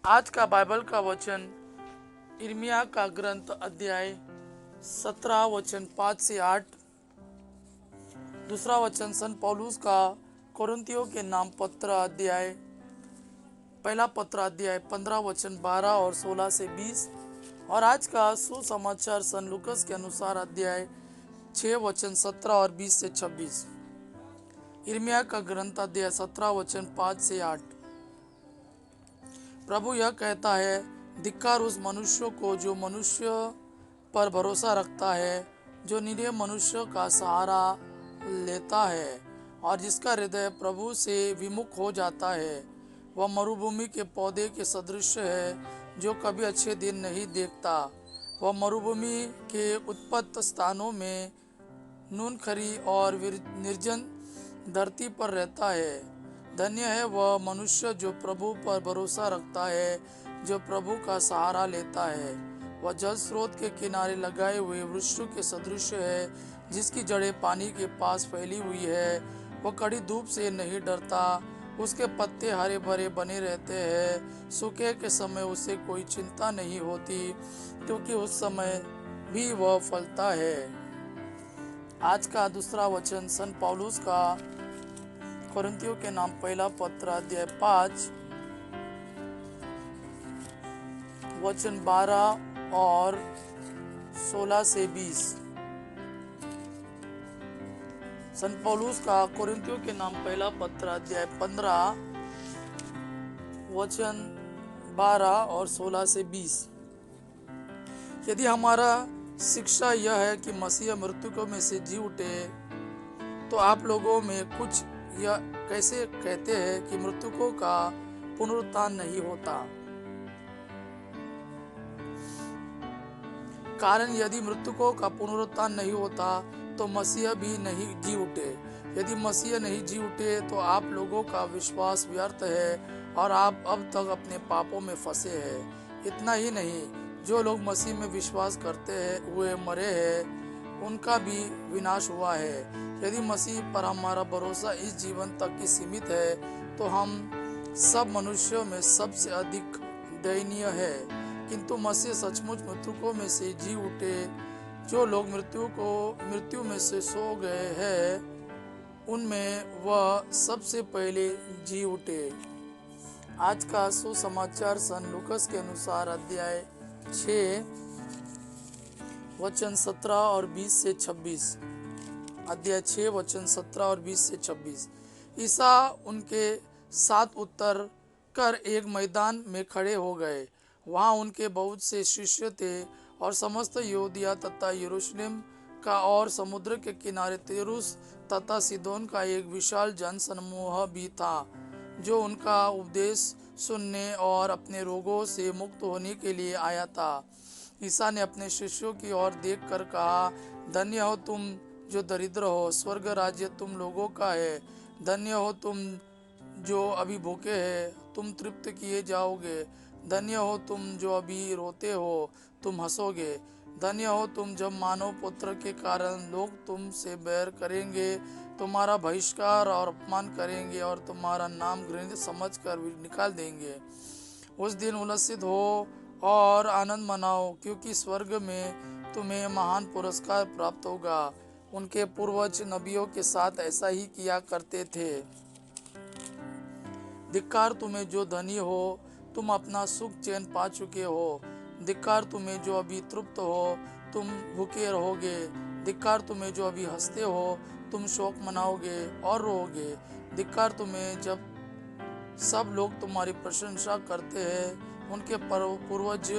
आज का बाइबल का वचन यिर्मयाह का ग्रंथ अध्याय 17 वचन 5 से 8। दूसरा वचन संत पौलुस का कोरिन्थियों के नाम पत्र अध्याय पहला पत्र अध्याय 15 वचन 12 और 16 से 20। और आज का सुसमाचार संत लूकस के अनुसार अध्याय 6 वचन 17 और 20 से 26। यिर्मयाह का ग्रंथ अध्याय 17 वचन 5 से 8। प्रभु यह कहता है, धिक्कार उस मनुष्य को जो मनुष्य पर भरोसा रखता है, जो निरीह मनुष्य का सहारा लेता है और जिसका हृदय प्रभु से विमुख हो जाता है। वह मरुभूमि के पौधे के सदृश है जो कभी अच्छे दिन नहीं देखता। वह मरुभूमि के उत्पत्त स्थानों में नूनखरी और निर्जन धरती पर रहता है। धन्य है वह मनुष्य जो प्रभु पर भरोसा रखता है, जो प्रभु का सहारा लेता है। वह जल स्रोत के किनारे लगाए हुए वृक्ष के सदृश है, जिसकी जड़ें पानी के पास फैली हुई है। वह कड़ी धूप से नहीं डरता, उसके पत्ते हरे भरे बने रहते हैं। सूखे के समय उसे कोई चिंता नहीं होती, क्योंकि उस समय भी वह फलता है। आज का दूसरा वचन संत पौलुस का कोरिन्थियों के नाम पहला पत्र अध्याय 5 वचन 12 और 16 से 20। संत पौलुस का कोरिन्थियों के नाम पहला पत्र अध्याय 15 वचन 12 और 16 से 20। यदि हमारा शिक्षा यह है कि मसीह मृतकों में से जी उठे, तो आप लोगों में कुछ यह कैसे कहते हैं कि मृतकों का पुनरुत्थान नहीं होता। कारण यदि मृतकों का पुनरुत्थान नहीं होता तो मसीह भी नहीं जी उठे। यदि मसीह नहीं जी उठे तो आप लोगों का विश्वास व्यर्थ है और आप अब तक अपने पापों में फंसे हैं। इतना ही नहीं, जो लोग मसीह में विश्वास करते हुए मरे हैं, उनका भी विनाश हुआ है। यदि मसीह पर हमारा भरोसा इस जीवन तक ही सीमित है, तो हम सब मनुष्यों में सबसे अधिक दयनीय है। किंतु मसीह सचमुच मृतकों में से जी उठे। जो लोग मृत्यु में से सो गए हैं, उनमें वह सबसे पहले जी उठे। आज का सुसमाचार संत लूकस के अनुसार अध्याय 6 वचन 17 और 20 से 26। अध्याय 6 वचन 17 और 20 से 26। ईसा उनके साथ उतर कर एक मैदान में खड़े हो गए। वहाँ उनके बहुत से शिष्य थे और समस्त यहूदिया तथा यरूशलेम का और समुद्र के किनारे तीरुस तथा सीदोन का एक विशाल जन समूह भी था, जो उनका उपदेश सुनने और अपने रोगों से मुक्त होने के लिए आया था। ईसा ने अपने शिष्यों की ओर देखकर कहा, धन्य हो तुम जो दरिद्र हो, स्वर्ग राज्य तुम लोगों का है। धन्य हो तुम जो अभी भूखे हैं, तुम तृप्त किए जाओगे। धन्य हो तुम जो अभी रोते हो, तुम हंसोगे। धन्य हो तुम जब मानव पुत्र के कारण लोग तुमसे बैर करेंगे, तुम्हारा बहिष्कार और अपमान करेंगे और तुम्हारा नाम घृणित समझकर निकाल देंगे। उस दिन उल्लसित हो और आनंद मनाओ, क्योंकि स्वर्ग में तुम्हें महान पुरस्कार प्राप्त होगा। उनके पूर्वज नबियों के साथ ऐसा ही किया करते थे। धिक्कार तुम्हें जो धनी हो, तुम अपना सुख चैन पा चुके हो। धिक्कार तुम्हें जो अभी तृप्त हो, तुम भूखे रहोगे। धिक्कार तुम्हें जो अभी हंसते हो, तुम शोक मनाओगे और रोओगे। धिक्कार तुम्हें जब सब लोग तुम्हारी प्रशंसा करते हैं। उनके पूर्वज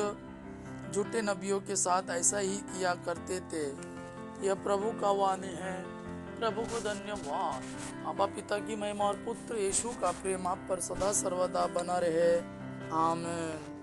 झूठे नबियों के साथ ऐसा ही किया करते थे। यह प्रभु का वाणी है। प्रभु को धन्यवाद। आबा पिता की महिमा और पुत्र यीशु का प्रेम आप पर सदा सर्वदा बना रहे। आमीन।